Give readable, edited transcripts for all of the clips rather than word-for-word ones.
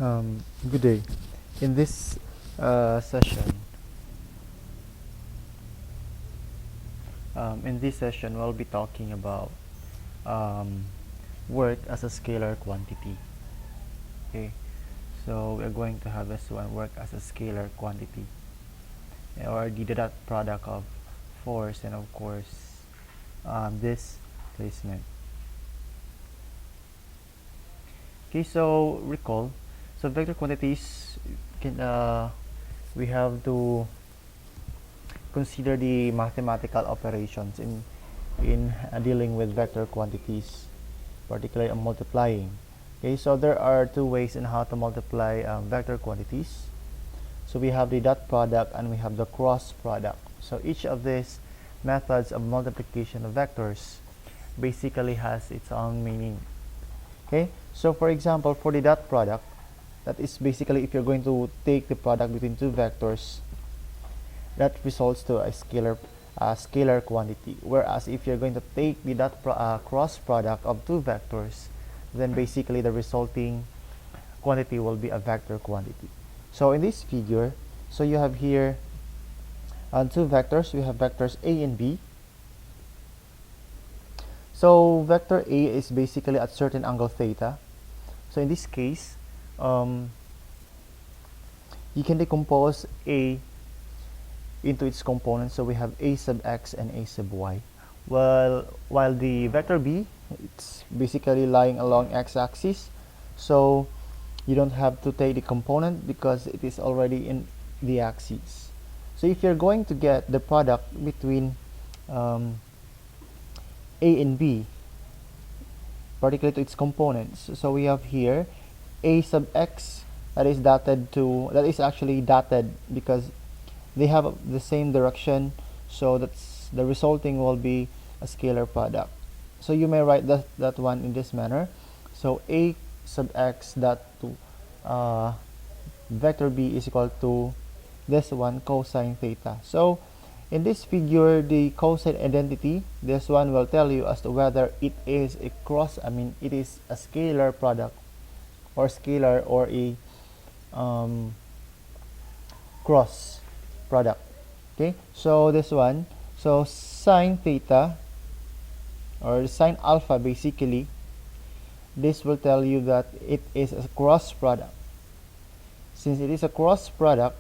Good day. In this session, we'll be talking about um, work as a scalar quantity. Okay, so we're going to have this one, work as a scalar quantity, or the dot product of force and of course displacement. Okay, so recall. So vector quantities can we have to consider the mathematical operations in dealing with vector quantities, particularly multiplying. Okay, so there are two ways in how to multiply vector quantities. So we have the dot product and we have the cross product. So each of these methods of multiplication of vectors basically has its own meaning. Okay, so for example, for the dot product, that is basically if you're going to take the product between two vectors, that results to a scalar quantity. Whereas if you're going to take the cross product of two vectors, then basically the resulting quantity will be a vector quantity. So in this figure, so you have here two vectors. We have vectors A and B. So vector A is basically at certain angle theta. So in this case, you can decompose A into its components. So we have A sub x and A sub y. While the vector B, it's basically lying along x-axis. So you don't have to take the component because it is already in the axis. So if you're going to get the product between A and B, particularly to its components, so we have here A sub x, that is actually dotted because they have the same direction, so that's the resulting will be a scalar product. So you may write that one in this manner. So A sub x dot to vector B is equal to this one, cosine theta. So in this figure, the cosine identity, this one will tell you as to whether it is a it is a scalar product or scalar or a cross product. Okay, so this one, so sine theta or sine alpha, basically this will tell you that it is a cross product. Since it is a cross product,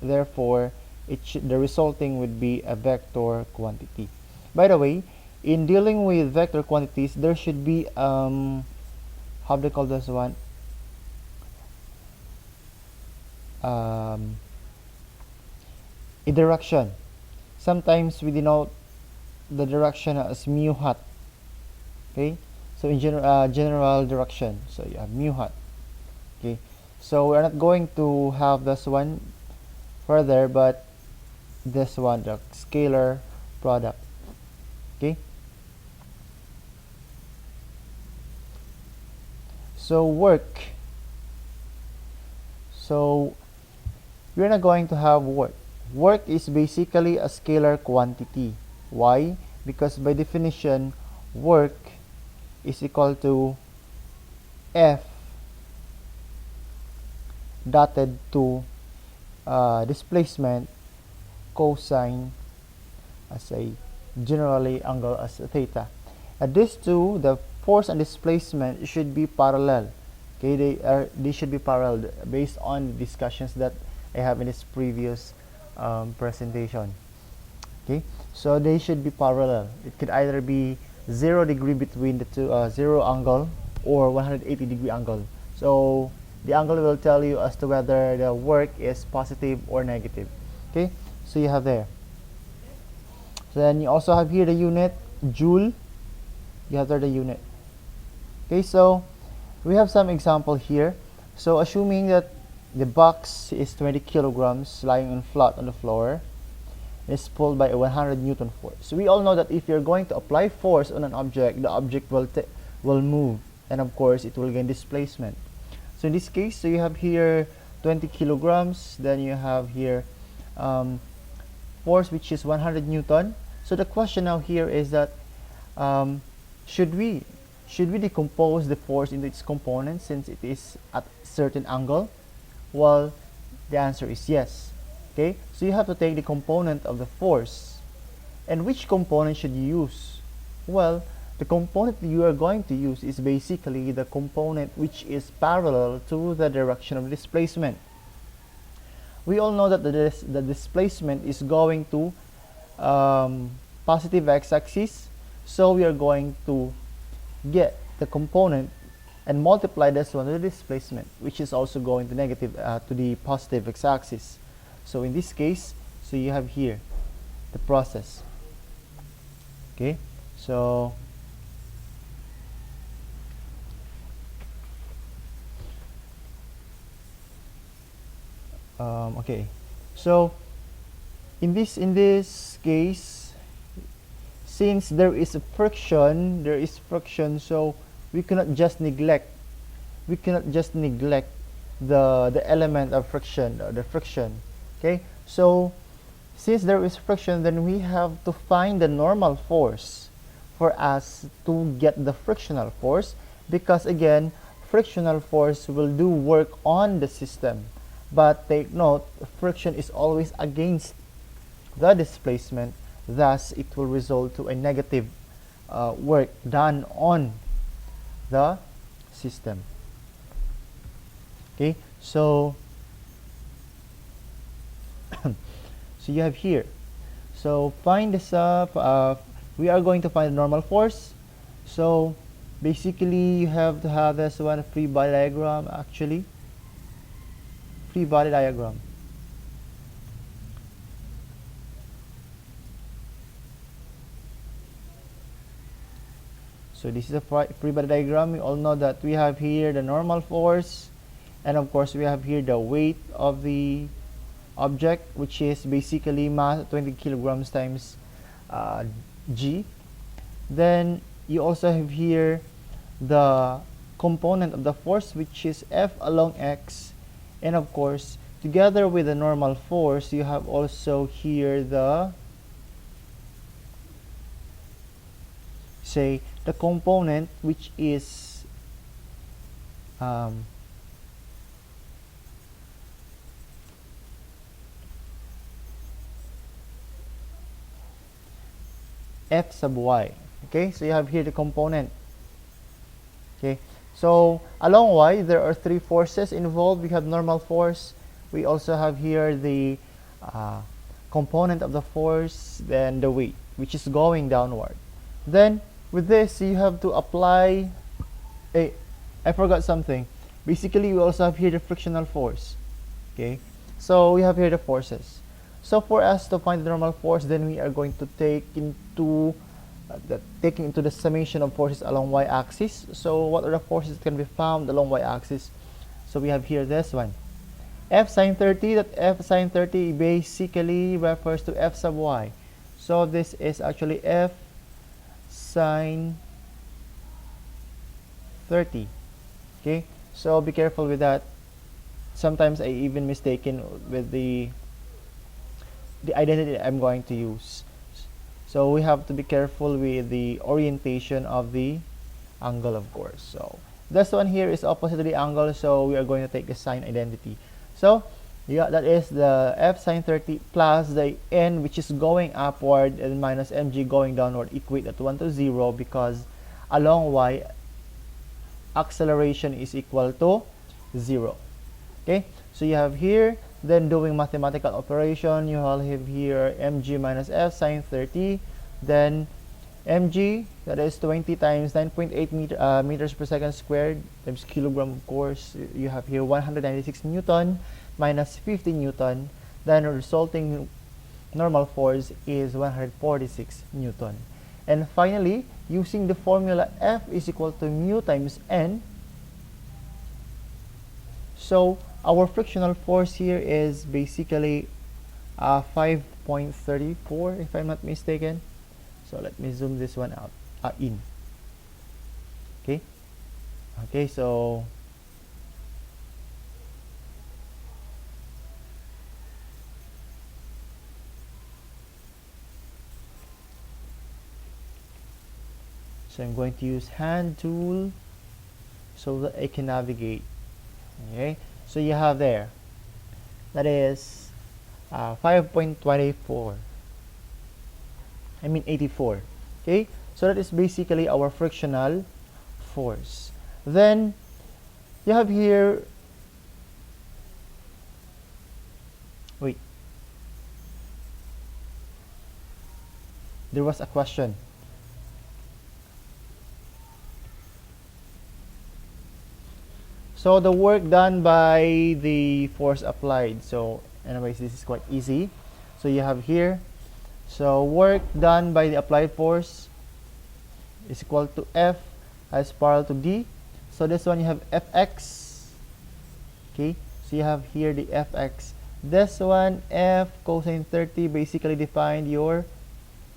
therefore the resulting would be a vector quantity. By the way, in dealing with vector quantities, there should be how do they call this one, a direction. Sometimes we denote the direction as mu hat. Okay, so in general direction, so you have mu hat. Okay, so we're not going to have this one further, but this one, the scalar product. Okay, so work, so we're not going to have work is basically a scalar quantity. Why? Because by definition, work is equal to F dotted to displacement cosine as a generally angle as theta. At these two, the force and displacement should be parallel. Okay, they should be parallel based on the discussions that I have in this previous presentation. Okay, so they should be parallel. It could either be 0 degree between the two, 0 angle or 180 degree angle. So the angle will tell you as to whether the work is positive or negative. Okay, so you have there. So then you also have here the unit joule. You have there the unit. Okay, so we have some example here. So assuming that the box is 20 kilograms lying on flat on the floor, is pulled by a 100 Newton force. So we all know that if you're going to apply force on an object, the object will move, and of course it will gain displacement. So in this case, so you have here 20 kilograms, then you have here force which is 100 Newton. So the question now here is that should should we decompose the force into its components since it is at a certain angle? Well, the answer is yes. Okay, so you have to take the component of the force. And which component should you use? Well, the component you are going to use is basically the component which is parallel to the direction of displacement. We all know that the displacement is going to positive x-axis, so we are going to get the component and multiply this one with the displacement, which is also going to negative to the positive x-axis. So in this case, so you have here the process. Okay, so okay, so in this case, since there is a friction, so we cannot just neglect the element of friction, the friction. Okay, so since there is friction, then we have to find the normal force for us to get the frictional force, because again, frictional force will do work on the system, but take note, friction is always against the displacement, thus it will result to a negative work done on the system. Okay, so so you have here, so find this up, we are going to find the normal force. So basically you have to have this one, a free body diagram, actually free body diagram. So this is a free body diagram. We all know that we have here the normal force, and of course we have here the weight of the object, which is basically mass 20 kilograms times g. Then you also have here the component of the force, which is F along x, and of course together with the normal force you have also here the the component which is F sub y. Okay, so you have here the component. Okay, so along y there are three forces involved. We have normal force, we also have here the component of the force, then the weight, which is going downward. Then with this you have to apply I forgot something. Basically we also have here the frictional force. Okay, so we have here the forces. So for us to find the normal force, then we are going to take into taking into the summation of forces along y-axis. So what are the forces that can be found along y-axis? So we have here this one, F sine 30. That F sine 30 basically refers to F sub y. So this is actually F sine 30. Okay, so be careful with that. Sometimes I even mistaken with the identity I'm going to use. So we have to be careful with the orientation of the angle, of course. So this one here is opposite to the angle, so we are going to take the sine identity. So yeah, that is the F sine 30 plus the n, which is going upward, and minus mg going downward, equate at 1 to 0, because along y acceleration is equal to 0. Okay, so you have here, then doing mathematical operation, you will have here mg minus F sine 30, then mg, that is 20 times 9.8 meters per second squared times kilogram, of course. You have here 196 newton minus 50 newton, then the resulting normal force is 146 newton. And finally, using the formula F is equal to mu times n, so our frictional force here is basically 5.34 if I'm not mistaken. So let me zoom this one out in. Okay, so So I'm going to use hand tool so that I can navigate. Okay, so you have there, that is 5.24, I mean 84. Okay, so that is basically our frictional force. Then you have here, wait, there was a question. So the work done by the force applied. So anyways, this is quite easy. So you have here, so work done by the applied force is equal to F as parallel to D. So this one you have Fx. Okay, so you have here the Fx. This one, F cosine 30, basically defined your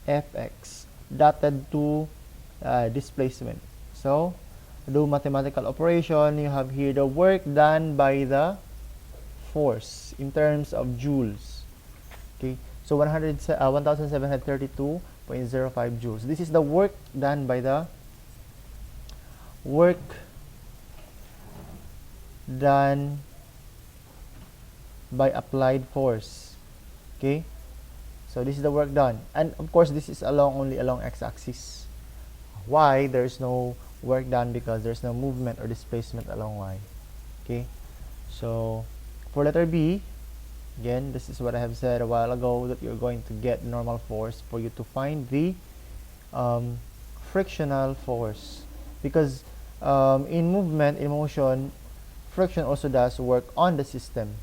Fx dotted to displacement. So do mathematical operation, you have here the work done by the force in terms of joules. Okay, so 1732.05 joules. This is the work done by the applied force. Okay, so this is the work done, and of course this is only along x-axis. Y, there's no work done because there's no movement or displacement along y. Okay, so for letter B, again, this is what I have said a while ago, that you're going to get normal force for you to find the frictional force, because in movement, in motion, friction also does work on the system.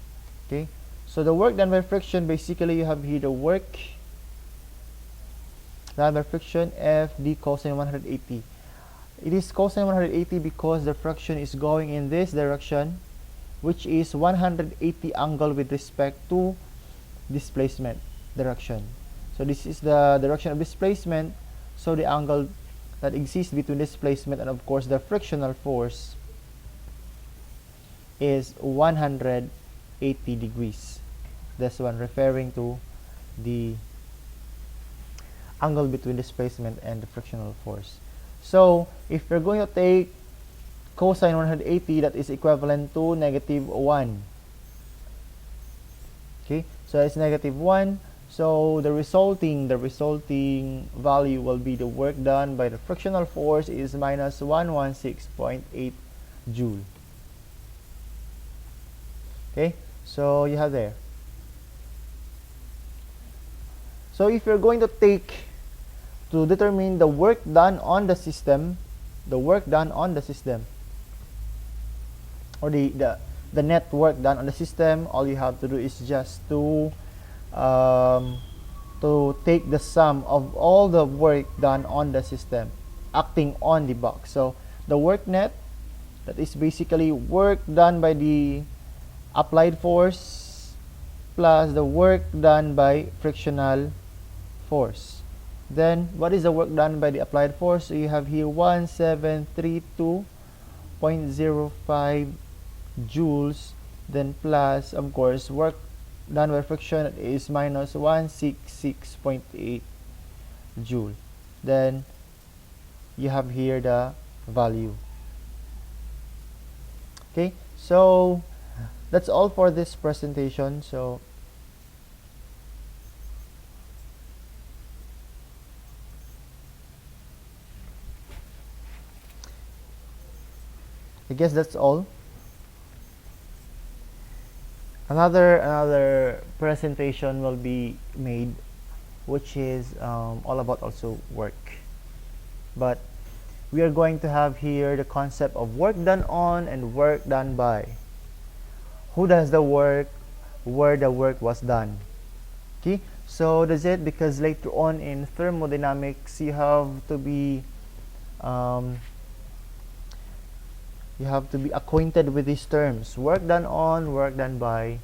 Okay, so the work done by friction, basically you have here the work done by friction, F d cosine 180. It is cosine 180 because the friction is going in this direction, which is 180 angle with respect to displacement direction. So this is the direction of displacement, so the angle that exists between displacement and of course the frictional force is 180 degrees. This one referring to the angle between displacement and the frictional force. So if we're going to take cosine 180, that is equivalent to -1. Okay, so it's -1. So the resulting value will be the work done by the frictional force is minus 116.8 joule. Okay, so you have there. So if you're going to take to determine the work done on the system, or the net work done on the system, all you have to do is just to take the sum of all the work done on the system acting on the box. So the work net, that is basically work done by the applied force plus the work done by frictional force. Then what is the work done by the applied force? So you have here 1732.05 joules, then plus of course work done by friction is minus 166.8 joule. Then you have here the value. Okay, so that's all for this presentation. So I guess that's all. Another presentation will be made, which is all about also work, but we are going to have here the concept of work done on and work done by. Who does the work, where the work was done. Okay, so that's it, because later on in thermodynamics you have to be acquainted with these terms, work done on, work done by,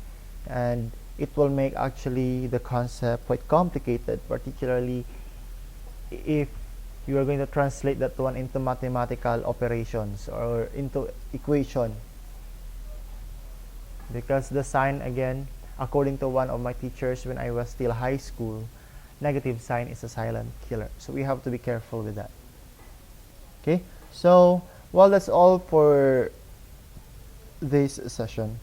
and it will make actually the concept quite complicated, particularly if you are going to translate that one into mathematical operations or into equation, because the sign, again, according to one of my teachers when I was still high school, negative sign is a silent killer, so we have to be careful with that. Okay, so well, that's all for this session.